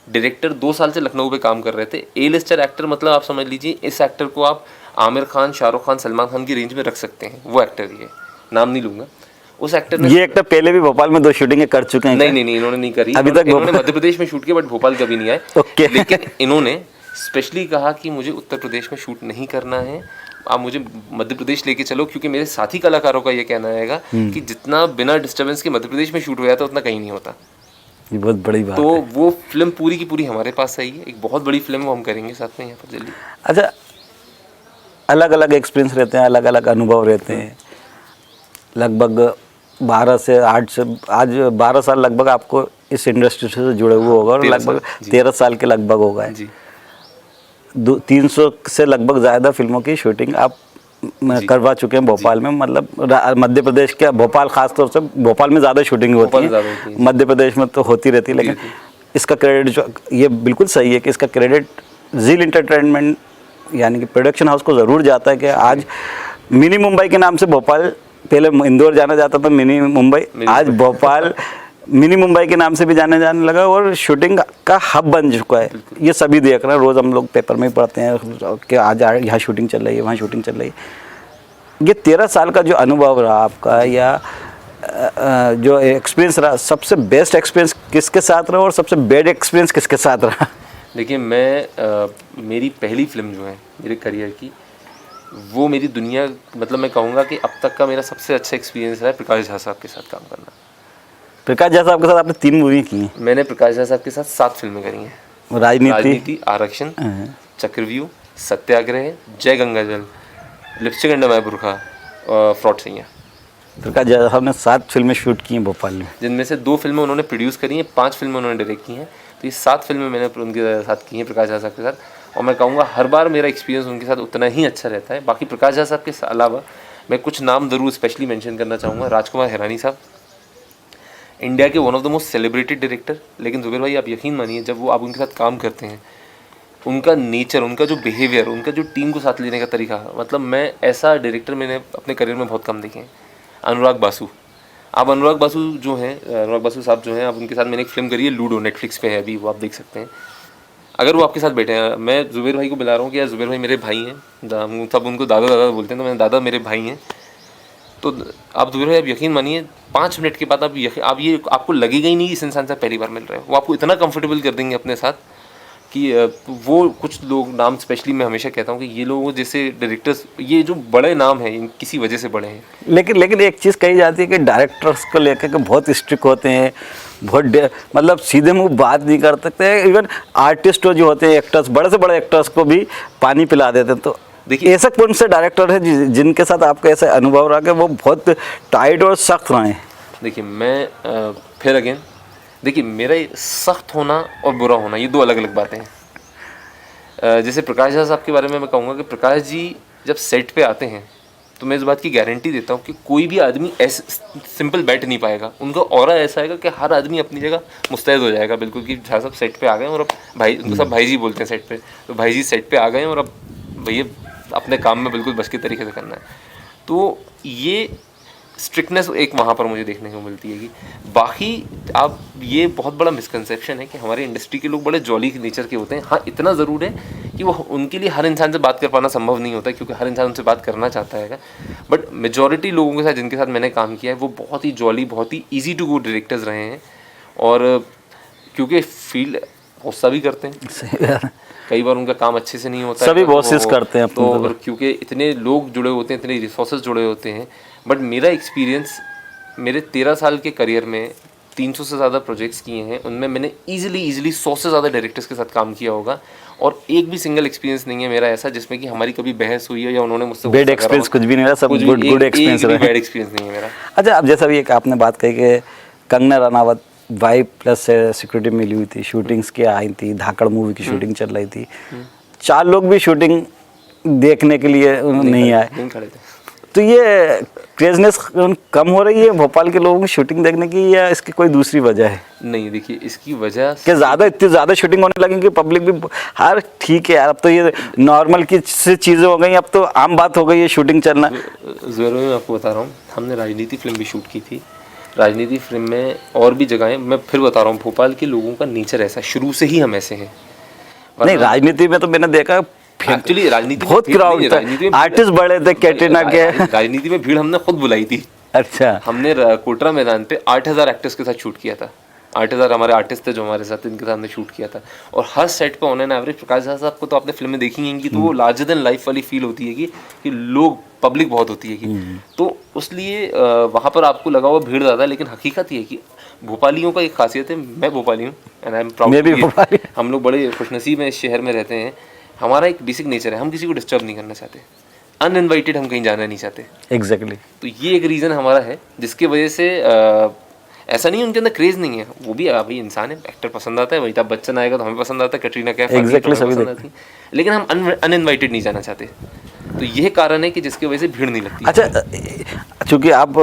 डायरेक्टर 2 साल से लखनऊ पे काम कर रहे थे। A-लिस्टर एक्टर मतलब आप समझ लीजिए, इस एक्टर को आप आमिर खान, शाहरुख खान, सलमान खान की रेंज में रख सकते हैं। वो एक्टर ये नाम नहीं लूँगा। उस एक्टर ने, ये एक्टर पहले भी भोपाल में 2 शूटिंगें कर चुके हैं। नहीं, इन्होंने नहीं करी अभी तक। इन्होंने मध्य प्रदेश में शूट किया बट भोपाल कभी नहीं आए। लेकिन इन्होंने स्पेशली कहा कि मुझे उत्तर प्रदेश में शूट नहीं करना है, आप मुझे मध्य प्रदेश लेके चलो, क्योंकि मेरे साथी कलाकारों का ये कहना है कि जितना बिना डिस्टर्बेंस के मध्य प्रदेश में शूट हो जाता उतना कहीं नहीं होता। ये बहुत बड़ी बात तो है। वो फिल्म पूरी की पूरी हमारे पास आई है, एक बहुत बड़ी फिल्म वो हम करेंगे साथ में यहाँ पर जल्दी। अच्छा, अलग अलग एक्सपीरियंस रहते हैं, अलग अलग अनुभव रहते हैं। लगभग 12 से 8 से आज 12 साल लगभग आपको इस इंडस्ट्री से जुड़े हुए होगा, और लगभग 13 साल के लगभग होगा। 300 से लगभग ज़्यादा फिल्मों की शूटिंग आप करवा चुके हैं भोपाल में, मतलब मध्य प्रदेश के भोपाल, खास तौर से भोपाल में ज़्यादा शूटिंग होती है, मध्य प्रदेश में तो होती रहती है, लेकिन इसका क्रेडिट जो ये बिल्कुल सही है कि इसका क्रेडिट जील इंटरटेनमेंट यानी कि प्रोडक्शन हाउस को ज़रूर जाता है कि आज मिनी मुंबई के नाम से भोपाल, पहले इंदौर जाना जाता था मिनी मुंबई, आज भोपाल मिनी मुंबई के नाम से भी जाने लगा और शूटिंग का हब बन चुका है। ये सभी देख रहे हैं, रोज़ हम लोग पेपर में ही पढ़ते हैं कि आज यहाँ शूटिंग चल रही है, वहाँ शूटिंग चल रही है। ये 13 साल का जो अनुभव रहा आपका या जो एक्सपीरियंस रहा, सबसे बेस्ट एक्सपीरियंस किसके साथ रहा और सबसे बैड एक्सपीरियंस किसके साथ रहा? देखिए मेरी पहली फिल्म जो है मेरे करियर की, वो मेरी दुनिया, मतलब मैं कहूँगा कि अब तक का मेरा सबसे अच्छा एक्सपीरियंस रहा है प्रकाश झा साहब के साथ काम करना। प्रकाश झा साहब के साथ आपने 3 मूवी की हैं। मैंने प्रकाश झा साहब के साथ 7 फिल्में करी हैं। राजनीति, आरक्षण, चक्रव्यूह, सत्याग्रह, जय गंगाजल, लिपस्टिक एंड माय बुरखा, फ्रॉड सैया। प्रकाश झा साहब ने 7 फिल्में शूट की हैं भोपाल में, जिनमें से 2 फिल्में उन्होंने प्रोड्यूस करी हैं, 5 फिल्में उन्होंने डायरेक्ट की हैं। तो ये 7 फिल्में मैंने उनके साथ की हैं, प्रकाश झा साहब के साथ। और मैं कहूँगा हर बार मेरा एक्सपीरियंस उनके साथ उतना ही अच्छा रहता है। बाकी प्रकाश झा साहब के अलावा मैं कुछ नाम ज़रूर स्पेशली मेंशन करना चाहूँगा। राजकुमार हिरानी साहब, इंडिया के one of the most celebrated director. लेकिन जुबेर भाई आप यकीन मानिए, जब वो आप उनके साथ काम करते हैं, उनका नेचर, उनका जो बिहेवियर, उनका जो टीम को साथ लेने का तरीका, मतलब मैं ऐसा डायरेक्टर मैंने अपने करियर में बहुत कम देखे हैं। अनुराग बासु, आप अनुराग बासु जो हैं, अनुराग बासु साहब जो हैं, आप उनके साथ मैंने एक फिल्म करी है लूडो, नेटफ्लिक्स पे है अभी, वो आप देख सकते हैं। अगर वो आपके साथ बैठे हैं, मैं जुबेर भाई को बुला रहा हूँ कि यार जुबेर भाई मेरे भाई हैं, सब उनको दादा दादा बोलते हैं, तो मैंने दादा मेरे भाई हैं, तो आप जुबेर भाई आप यकीन मानिए 5 मिनट के बाद आप ये आपको लगेगा ही नहीं कि इस इंसान से पहली बार मिल रहे हो। वो आपको इतना कंफर्टेबल कर देंगे अपने साथ कि वो कुछ लोग नाम स्पेशली मैं हमेशा कहता हूँ कि ये लोग जैसे डायरेक्टर्स, ये जो बड़े नाम हैं किसी वजह से बड़े हैं। लेकिन एक चीज़ कही जाती है कि डायरेक्टर्स को लेकर के बहुत स्ट्रिक्ट होते हैं, बहुत मतलब सीधे मुंह बात नहीं कर सकते। इवन आर्टिस्ट जो होते हैं, एक्टर्स, बड़े से बड़े एक्टर्स को भी पानी पिला देते हैं। तो देखिए ऐसा कौन से डायरेक्टर है जिनके साथ आपका ऐसा अनुभव रहा कि वो बहुत टाइट और सख्त रहे हैं? देखिए मैं फिर अगेन देखिए, मेरा सख्त होना और बुरा होना ये 2 अलग अलग बातें हैं। जैसे प्रकाश झा साहब के बारे में मैं कहूँगा कि प्रकाश जी जब सेट पे आते हैं तो मैं इस बात की गारंटी देता हूँ कि कोई भी आदमी ऐसे सिंपल बैठ नहीं पाएगा। उनका ऑरा ऐसा आएगा कि हर आदमी अपनी जगह मुस्तैद हो जाएगा बिल्कुल, कि झा साहब सेट पे आ गए और अब भाई, उनको सब भाई जी बोलते हैं सेट पे, तो भाई जी सेट पे आ गए और अब भैया अपने काम में बिल्कुल बस के तरीके से करना है। तो ये स्ट्रिक्टनेस एक वहाँ पर मुझे देखने को मिलती है। कि बाकी आप, ये बहुत बड़ा मिसकंसेप्शन है कि हमारे इंडस्ट्री के लोग बड़े जॉली नेचर के होते हैं। हाँ, इतना ज़रूर है कि वो उनके लिए हर इंसान से बात कर पाना संभव नहीं होता, क्योंकि हर इंसान उनसे बात करना चाहता है। बट मेजॉरिटी लोगों के साथ जिनके साथ मैंने काम किया है वो बहुत ही जॉली, बहुत ही ईजी टू गो डायरेक्टर्स रहे हैं। और क्योंकि फील्ड गुस्सा भी करते हैं, कई बार उनका काम अच्छे से नहीं होता, सभी बॉसेस करते हैं तो क्योंकि इतने लोग जुड़े होते हैं, इतने रिसोर्सेज जुड़े होते हैं। बट मेरा एक्सपीरियंस, मेरे 13 साल के करियर में 300 से ज़्यादा प्रोजेक्ट्स किए हैं, उनमें मैंने ईजिली 100 से ज़्यादा डायरेक्टर्स के साथ काम किया होगा, और एक भी सिंगल एक्सपीरियंस नहीं है मेरा ऐसा जिसमें कि हमारी कभी बहस हुई है या उन्होंने मुझसे बैड एक्सपीरियंस कुछ भी नहीं रहा, सब गुड एक्सपीरियंस रहा। बैड एक्सपीरियंस नहीं है मेरा। अच्छा, अब जैसा भी एक आपने बात कही कि कंगना रनावत वाई प्लस से सिक्योरिटी मिली हुई थी, शूटिंग्स की आई थी, धाकड़ मूवी की शूटिंग चल रही थी, 4 लोग भी शूटिंग देखने के लिए नहीं आए, नहीं खड़े थे। तो ये क्रेजनेस कम हो रही है भोपाल के लोगों की शूटिंग देखने की, या इसकी कोई दूसरी वजह है? नहीं, देखिए इसकी वजह कि इतनी ज़्यादा शूटिंग होने लगी कि पब्लिक भी, हर ठीक है यार, अब तो ये नॉर्मल की चीज़ें हो गई, अब तो आम बात हो गई है शूटिंग चलना। ज़रूर मैं आपको बता रहा हूँ, हमने राजनीति फिल्म भी शूट की थी। राजनीति फिल्म में और भी जगहें, मैं फिर बता रहा हूँ, भोपाल के लोगों का नेचर ऐसा, शुरू से ही हम ऐसे हैं। नहीं, राजनीति में तो मैंने देखा एक्चुअली राजनीति बहुत क्राउड था, आर्टिस्ट बड़े थे, कैटरीना के। राजनीति में भीड़ हमने खुद बुलाई थी। अच्छा। हमने कोटरा मैदान पे 8000 एक्टर्स के साथ शूट किया था। 8000 हमारे आर्टिस्ट थे जो हमारे साथ, इनके साथ हमने शूट किया था। और हर सेट पे on an average, Prakash Jha साहब को तो आपने फिल्म में देखी होंगी, तो वो लार्जर देन लाइफ वाली फील होती है कि लोग, पब्लिक बहुत होती है कि, तो उसलिए वहाँ पर आपको लगा हुआ भीड़ ज़्यादा है। लेकिन हकीकत ये है कि भोपालियों का एक खासियत है, मैं भोपाली हूँ एंड आई एम प्राउड, हम लोग बड़े खुशनसीब में इस शहर में रहते हैं। हमारा एक बेसिक नेचर है, हम किसी को डिस्टर्ब नहीं करना चाहते, अनइनवाइटेड हम कहीं जाना नहीं चाहते। एग्जैक्टली। तो ये एक रीज़न हमारा है जिसकी वजह से ऐसा नहीं उनके अंदर क्रेज नहीं है, वो भी अभी इंसान है, एक्टर पसंद आता है, अमिताभ बच्चन आएगा तो हमें पसंद आता है, कैटरीना कैफ पसंद आती है, लेकिन हम अनइनवाइटेड नहीं जाना चाहते। तो यह कारण है कि जिसकी वजह से भीड़ नहीं लगती। अच्छा, चूँकि आप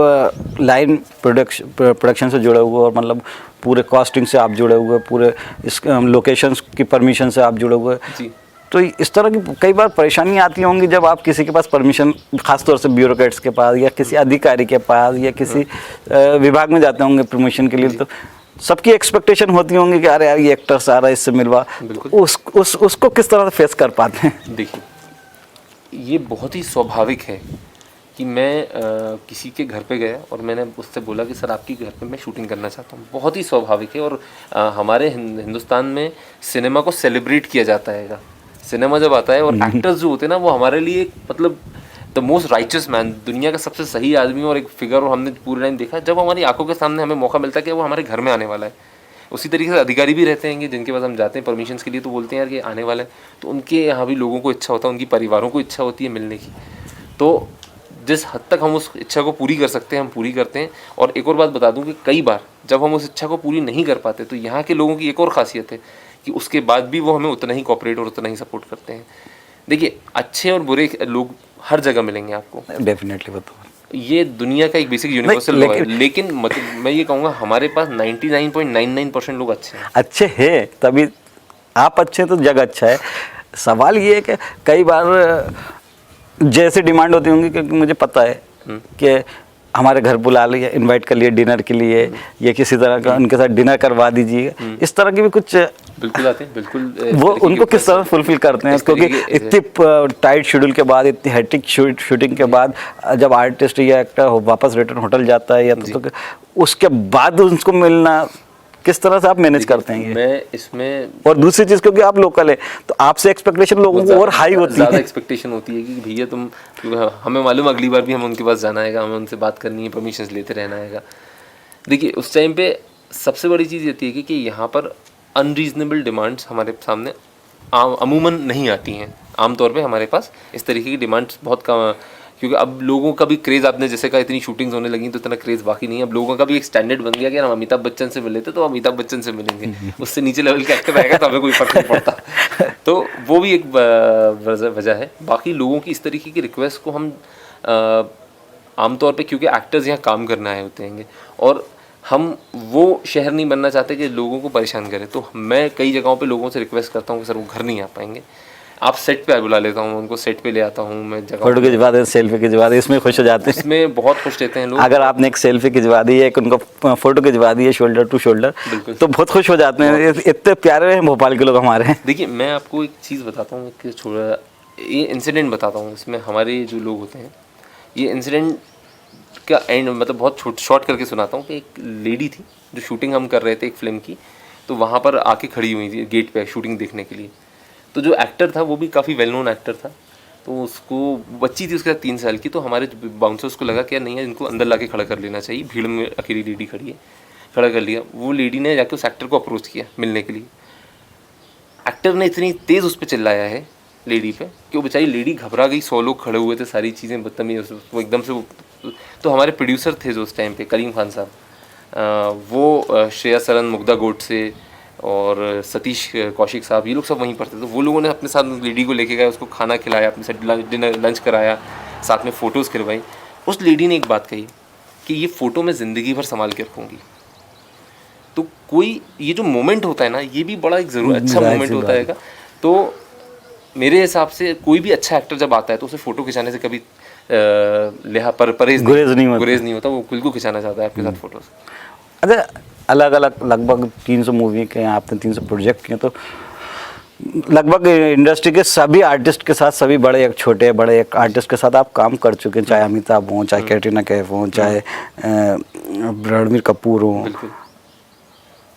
लाइन प्रोडक्शन से जुड़े हुए और मतलब पूरे कॉस्टिंग से आप जुड़े हुए, पूरे इस लोकेशंस की परमिशन से आप जुड़े हुए, जी। तो इस तरह की कई बार परेशानी आती होंगी जब आप किसी के पास परमिशन, खासतौर से ब्यूरोक्रेट्स के पास या किसी अधिकारी के पास या किसी विभाग में जाते होंगे प्रमोशन के लिए, तो सबकी एक्सपेक्टेशन होती होंगी कि अरे यार ये एक्टर्स आ रहा है, इससे मिलवा, तो उसको किस तरह से फेस कर पाते हैं? देखिए, ये बहुत ही स्वाभाविक है कि मैं किसी के घर पे गया और मैंने उससे बोला कि सर आपके घर पे मैं शूटिंग करना चाहता हूँ। बहुत ही स्वाभाविक है। और हमारे हिंदुस्तान में सिनेमा को सेलिब्रेट किया जाता है। सिनेमा जब आता है और एक्टर्स जो होते हैं ना, वो हमारे लिए मतलब द मोस्ट राइचस मैन, दुनिया का सबसे सही आदमी और एक फिगर, और हमने पूरे टाइम देखा जब हमारी आंखों के सामने हमें मौका मिलता है कि वो हमारे घर में आने वाला है। उसी तरीके से अधिकारी भी रहते हैं जिनके पास हम जाते हैं परमिशंस के लिए, तो बोलते हैं यार कि आने वाला है, तो उनके यहाँ भी लोगों को इच्छा होता है, उनकी परिवारों को इच्छा होती है मिलने की। तो जिस हद तक हम उस इच्छा को पूरी कर सकते हैं हम पूरी करते हैं। और एक और बात बता दूं कि कई बार जब हम उस इच्छा को पूरी नहीं कर पाते, तो यहाँ के लोगों की एक और खासियत है कि उसके बाद भी वो हमें उतना ही कोऑपरेट और उतना ही सपोर्ट करते हैं। देखिए, अच्छे और बुरे लोग हर जगह मिलेंगे आपको, डेफिनेटली बताओ, ये दुनिया का एक बेसिक यूनिवर्सल लॉ है। लेकिन मतलब मैं ये कहूँगा हमारे पास 99.99% लोग अच्छे हैं। अच्छे हैं, तभी आप अच्छे हैं तो जग अच्छा है। सवाल ये है कि कई बार जैसे डिमांड होती होंगी, क्योंकि मुझे पता है कि हमारे घर बुला लिया, इनवाइट कर लिए डिनर के लिए, या किसी तरह का उनके साथ डिनर करवा दीजिए, इस तरह की भी कुछ बिल्कुल आते हैं। बिल्कुल वो उनको किस तरह फुलफिल करते हैं, क्योंकि इतनी टाइट शेड्यूल के बाद, इतनी हेक्टिक शूटिंग के बाद जब आर्टिस्ट या एक्टर वापस रिटर्न होटल जाता है, या तो उसके बाद उनको मिलना, किस तरह से आप मैनेज करते हैं ये? मैं इसमें, और दूसरी चीज़, क्योंकि आप लोकल है तो आपसे एक्सपेक्टेशन लोगों को और हाई होती है, ज़्यादा एक्सपेक्टेशन होती है कि भैया तुम, हमें मालूम अगली बार भी हमें उनके पास जाना है, हमें उनसे बात करनी है, परमिशंस लेते रहना है। देखिए, उस टाइम पे सबसे बड़ी चीज़ ये थी कि यहाँ पर अनरीजनेबल डिमांड्स हमारे सामने अमूमन नहीं आती हैं। आमतौर पे हमारे पास इस तरीके की डिमांड्स बहुत कम, क्योंकि अब लोगों का भी क्रेज़, आपने जैसे कहा इतनी शूटिंग्स होने लगी तो इतना क्रेज़ बाकी नहीं है। अब लोगों का भी एक स्टैंडर्ड बन गया कि हम अमिताभ बच्चन से मिले थे तो अमिताभ बच्चन से मिलेंगे, उससे नीचे लेवल का एक्टर आएगा तो हमें कोई फर्क नहीं पड़ता। तो वो भी एक वजह है। बाकी लोगों की इस तरीके की रिक्वेस्ट को हम आमतौर पर, क्योंकि एक्टर्स यहाँ काम करना आए होते हैं और हम वो शहर नहीं बनना चाहते कि लोगों को परेशान करें, तो मैं कई जगहों पे लोगों से रिक्वेस्ट करता हूँ कि सर वो घर नहीं आ पाएंगे, आप सेट पे बुला लेता हूँ, उनको सेट पे ले आता हूँ मैं जगह। फोटो खिंचवा दें, सेल्फी खिंचवा दें, इसमें खुश हो जाते हैं, इसमें बहुत खुश रहते हैं लोग। अगर आपने एक सेल्फी खिंचवा दी है, एक उनको फोटो खिंचवा दी है शोल्डर टू शोल्डर, तो बहुत खुश हो जाते हैं। इतने प्यारे हैं भोपाल के लोग हमारे। देखिए, मैं आपको एक चीज़ बताता हूँ, एक छोटा ये इंसिडेंट बताता हूँ। इसमें हमारे जो लोग होते हैं, ये इंसिडेंट का एंड मतलब बहुत शॉर्ट करके सुनाता हूँ कि एक लेडी थी जो शूटिंग हम कर रहे थे एक फिल्म की, तो वहाँ पर आके खड़ी हुई थी गेट पे शूटिंग देखने के लिए। तो जो एक्टर था वो भी काफ़ी वेल नोन एक्टर था, तो उसको बच्ची थी उसके साथ 3 साल की, तो हमारे बाउंसर्स को लगा कि यार नहीं है, इनको अंदर लाके खड़ा कर लेना चाहिए, भीड़ में अकेली लेडी खड़ी है, खड़ा कर लिया। वो लेडी ने जाके उस एक्टर को अप्रोच किया मिलने के लिए। एक्टर ने इतनी तेज़ उस पर चिल्लाया है लेडी पे कि वो बेचारी लेडी घबरा गई। 100 लोग खड़े हुए थे, सारी चीज़ें बदतमीज, वो एकदम से तो हमारे प्रोड्यूसर थे जो उस टाइम पे करीम खान साहब, वो श्रेया सरन, मुग्धा गोडसे और सतीश कौशिक साहब, ये लोग सब वहीं पर थे। तो वो लोगों ने अपने साथ लेडी को लेके गए, उसको खाना खिलाया, अपने साथ डिनर लंच कराया, साथ में फ़ोटोज़ करवाई। उस लेडी ने एक बात कही कि ये फ़ोटो मैं ज़िंदगी भर संभाल के रखूँगी। तो कोई ये जो मोमेंट होता है ना, ये भी बड़ा एक अच्छा मोमेंट होता है। तो मेरे हिसाब से कोई भी अच्छा एक्टर जब आता है तो उसे फ़ोटो खिंचाने से कभी गुरेज नहीं होता, वो खुद को खिंचाना चाहता है आपके साथ फ़ोटोज़। अच्छा, अलग अलग लगभग 300 मूवी के हैं आपने, 300 प्रोजेक्ट किए, तो लगभग इंडस्ट्री के सभी आर्टिस्ट के साथ, सभी बड़े एक छोटे बड़े एक आर्टिस्ट के साथ आप काम कर चुके हैं, चाहे अमिताभ हों, चाहे कैटरीना कैफ हों, चाहे रणबीर कपूर हों,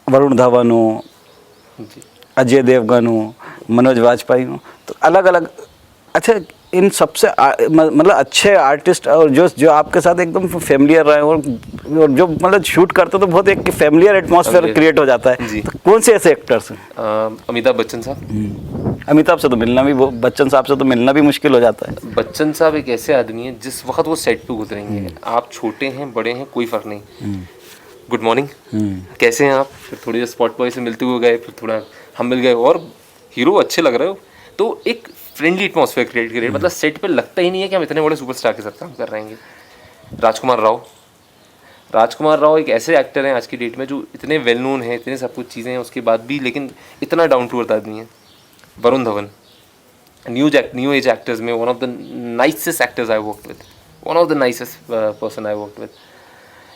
वरुण धवन हो, अजय देवगन हो, मनोज वाजपेयी हो, तो अलग अलग। अच्छा, इन सबसे मतलब अच्छे आर्टिस्ट और जो आपके साथ एकदम फैमिलियर रहे और जो मतलब शूट करते तो बहुत एक फैमिलियर एटमॉस्फेयर क्रिएट हो जाता है, तो कौन से ऐसे एक्टर्स हैं? अमिताभ बच्चन साहब। अमिताभ से तो मिलना भी, बच्चन साहब से तो मिलना भी मुश्किल हो जाता है। बच्चन साहब एक ऐसे आदमी है, जिस वक्त वो सेट पे गुजरेंगे, आप छोटे हैं बड़े हैं कोई फ़र्क नहीं, गुड मॉर्निंग, कैसे हैं आप, फिर थोड़ी देर स्पॉट बॉय से मिलते हुए गए, फिर थोड़ा हम मिल गए और हीरो अच्छे लग रहे हो, तो एक फ्रेंडली एटमॉस्फेयर क्रिएट करिए, मतलब सेट पे लगता ही नहीं है कि हम इतने बड़े सुपरस्टार के साथ काम कर रहे हैं। राजकुमार राव एक ऐसे एक्टर हैं आज की डेट में जो इतने वेल नोन हैं, इतने सब कुछ चीज़ें हैं उसके बाद भी, लेकिन इतना डाउन टू अर्थ आदमी है। Varun Dhawan, new age actors में one of the nicest actors I worked with, one of the nicest person I worked with.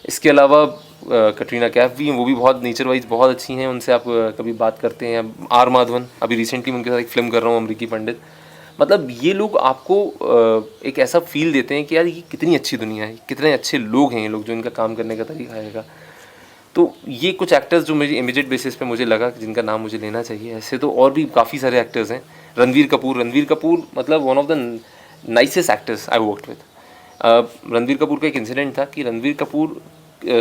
इसके अलावा कटरीना कैफ भी, वो भी बहुत नेचर वाइज बहुत अच्छी हैं, उनसे आप कभी बात करते हैं। आर माधवन, अभी रिसेंटली उनके साथ एक फिल्म कर रहा हूँ, अमरीकी पंडित। मतलब ये लोग आपको एक ऐसा फील देते हैं कि यार ये कितनी अच्छी दुनिया है, कितने अच्छे लोग हैं ये लोग, जो इनका काम करने का तरीका है। तो ये कुछ एक्टर्स जो मुझे इमीडिएट बेसिस पे मुझे लगा कि जिनका नाम मुझे लेना चाहिए। ऐसे तो और भी काफ़ी सारे एक्टर्स हैं। रणवीर कपूर मतलब one of the nicest actors I worked with. Ranveer Kapoor का एक इंसिडेंट था कि रणवीर कपूर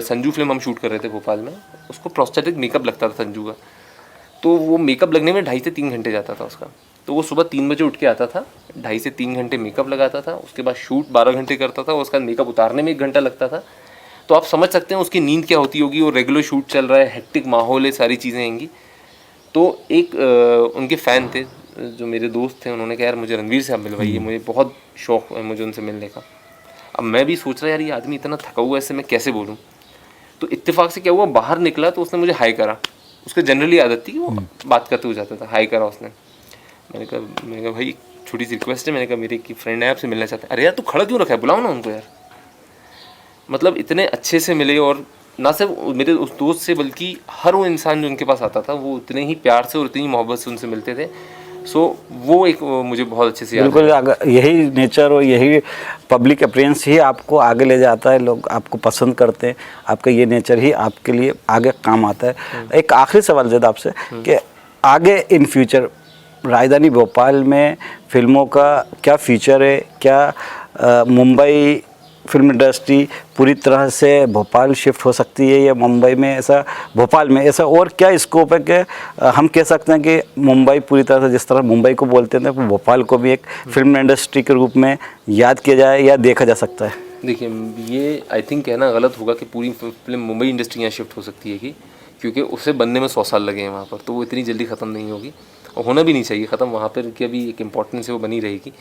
संजू फिल्म हम शूट कर रहे थे भोपाल में, उसको प्रोस्थेटिक मेकअप लगता था संजू का, तो वो मेकअप लगने में 2.5 से 3 घंटे जाता था उसका। तो वो सुबह 3 बजे उठ के आता था, 2.5 से 3 घंटे मेकअप लगाता था, उसके बाद शूट 12 घंटे करता था, उसका मेकअप उतारने में 1 घंटा लगता था। तो आप समझ सकते हैं उसकी नींद क्या होती होगी, और रेगुलर शूट चल रहा है, हेक्टिक माहौल है, सारी चीज़ें आएंगी। तो एक उनके फ़ैन थे जो मेरे दोस्त थे, उन्होंने कहा यार मुझे रणवीर से आप मिलवाइए, मुझे बहुत शौक है मुझे उनसे मिलने का। अब मैं भी सोच रहा यार ये आदमी इतना थका हुआ है, इससे मैं कैसे बोलूँ। तो इत्तेफाक से क्या हुआ, बाहर निकला तो उसने मुझे हाई करा। उसके जनरली आदत थी कि वो बात करते हुए जाता था, हाई करा उसने। मैंने कहा भाई छोटी सी रिक्वेस्ट है, मैंने कहा मेरे एक फ्रेंड है आपसे मिलना चाहते हैं। अरे यार तू खड़ा क्यों रखा है, बुलाओ ना उनको यार। मतलब इतने अच्छे से मिले, और ना सिर्फ मेरे उस दोस्त से बल्कि हर वो इंसान जो उनके पास आता था वो उतने ही प्यार से और उतनी मोहब्बत से उनसे मिलते थे। सो वो एक मुझे बहुत अच्छे से याद है। बिल्कुल, यही नेचर और यही पब्लिक अपीयरेंस ही आपको आगे ले जाता है, लोग आपको पसंद करते हैं, आपका ये नेचर ही आपके लिए आगे काम आता है। एक आखिरी सवाल ज़्यादा आपसे कि आगे इन फ्यूचर राजधानी भोपाल में फिल्मों का क्या फ्यूचर है, क्या मुंबई फिल्म इंडस्ट्री पूरी तरह से भोपाल शिफ्ट हो सकती है, या मुंबई में ऐसा, भोपाल में ऐसा और क्या स्कोप है कि हम कह सकते हैं कि मुंबई पूरी तरह से जिस तरह मुंबई को बोलते हैं तो भोपाल को भी एक फिल्म इंडस्ट्री के रूप में याद किया जाए या देखा जा सकता है? देखिए ये आई थिंक कहना गलत होगा कि पूरी फिल्म मुंबई इंडस्ट्री यहाँ शिफ्ट हो सकती है, क्योंकि उसे बनने में 100 साल लगे हैं वहाँ पर, तो वो इतनी जल्दी ख़त्म नहीं होगी और होना भी नहीं चाहिए ख़त्म। वहाँ पर की अभी एक इम्पॉर्टेंस है, वो बनी रहेगी।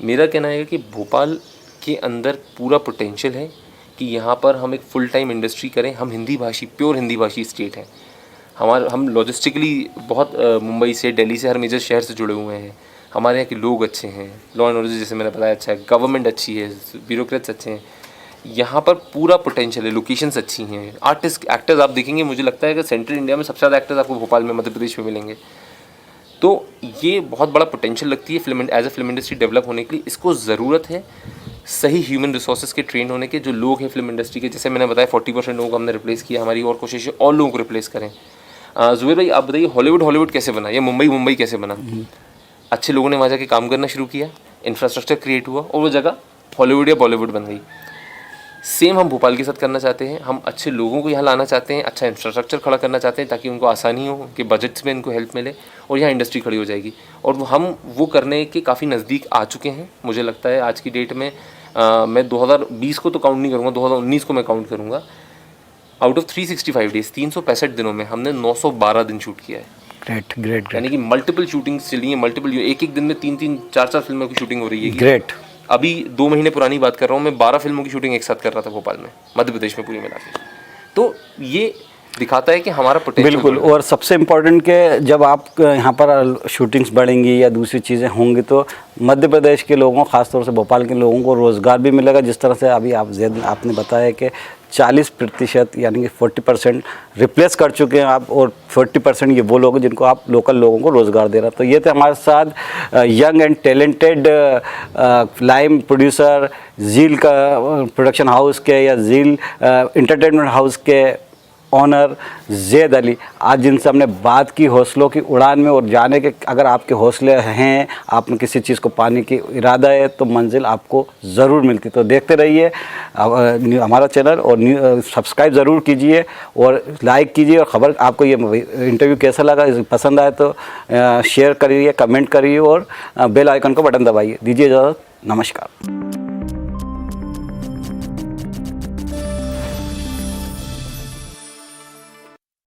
मेरा कहना है कि भोपाल के अंदर पूरा पोटेंशियल है कि यहाँ पर हम एक फुल टाइम इंडस्ट्री करें। हम हिंदी भाषी, प्योर हिंदी भाषी स्टेट हैं। हम लॉजिस्टिकली बहुत मुंबई से, दिल्ली से, हर मेजर शहर से जुड़े हुए हैं। हमारे यहाँ के लोग अच्छे हैं, लॉ एंड ऑर्डर जैसे मैंने बताया अच्छा है, गवर्नमेंट अच्छी है, ब्यूरोक्रेट्स अच्छे हैं। यहाँ पर पूरा पोटेंशियल है, लोकेशंस अच्छी हैं, आर्टिस्ट एक्टर्स आप देखेंगे, मुझे लगता है कि सेंट्रल इंडिया में सबसे ज़्यादा एक्टर्स आपको भोपाल में, मध्य प्रदेश में मिलेंगे। तो ये बहुत बड़ा पोटेंशियल लगती है film as a film industry develop होने के लिए। इसको ज़रूरत है सही ह्यूमन रिसोर्सेज के ट्रेन होने के। जो लोग हैं फिल्म इंडस्ट्री के, जैसे मैंने बताया 40% लोगों को हमने रिप्लेस किया, हमारी और कोशिश है और लोगों को रिप्लेस करें। जुबेर भाई आप बताइए, हॉलीवुड कैसे बना, या मुंबई कैसे बना? अच्छे लोगों ने वहाँ जाके काम करना शुरू किया, इंफ्रास्ट्रक्चर क्रिएट हुआ और वो जगह हॉलीवुड या बॉलीवुड बन गई। सेम हम भोपाल के साथ करना चाहते हैं। हम अच्छे लोगों को यहाँ लाना चाहते हैं, अच्छा इंफ्रास्ट्रक्चर खड़ा करना चाहते हैं ताकि उनको आसानी हो, उनके बजट्स में इनको हेल्प मिले और यहाँ इंडस्ट्री खड़ी हो जाएगी। और हम वो करने के काफ़ी नज़दीक आ चुके हैं। मुझे लगता है आज की डेट में मैं 2020 को तो काउंट नहीं करूँगा, 2019 को मैं काउंट करूँगा। आउट ऑफ 365 डेज, 365 दिनों में हमने 912 दिन शूट किया है। ग्रेट। यानी कि मल्टीपल शूटिंग्स चली हैं, एक दिन में 3-3, 4-4 फिल्मों की शूटिंग हो रही है। ग्रेट। अभी 2 महीने पुरानी बात कर रहा हूँ मैं, 12 फिल्मों की शूटिंग एक साथ कर रहा था भोपाल में, मध्य प्रदेश में पूरी मिला के। तो ये दिखाता है कि हमारा पोटेंशियल बिल्कुल। और सबसे इम्पोर्टेंट कि जब आप यहाँ पर शूटिंग्स बढ़ेंगी या दूसरी चीज़ें होंगी तो मध्य प्रदेश के लोगों, ख़ासतौर से भोपाल के लोगों को रोज़गार भी मिलेगा। जिस तरह से अभी आपने बताया कि 40% यानी कि 40% रिप्लेस कर चुके हैं आप, और 40% ये वो लोग हैं जिनको आप लोकल लोगों को रोज़गार दे रहा। तो ये थे हमारे साथ young and talented film producer झील का प्रोडक्शन हाउस के या झील इंटरटेनमेंट हाउस के ऑनर ज़ैद अली। आज जिनसे हमने बात की हौसलों की उड़ान में, और जाने के अगर आपके हौसले हैं, आपने किसी चीज़ को पाने की इरादा है तो मंजिल आपको ज़रूर मिलती। तो देखते रहिए हमारा चैनल और सब्सक्राइब ज़रूर कीजिए और लाइक कीजिए। और ख़बर आपको ये इंटरव्यू कैसा लगा, पसंद आए तो शेयर करिए, कमेंट करिए और बेल आइकन को बटन दबाइए। दीजिए इजाज़त, नमस्कार।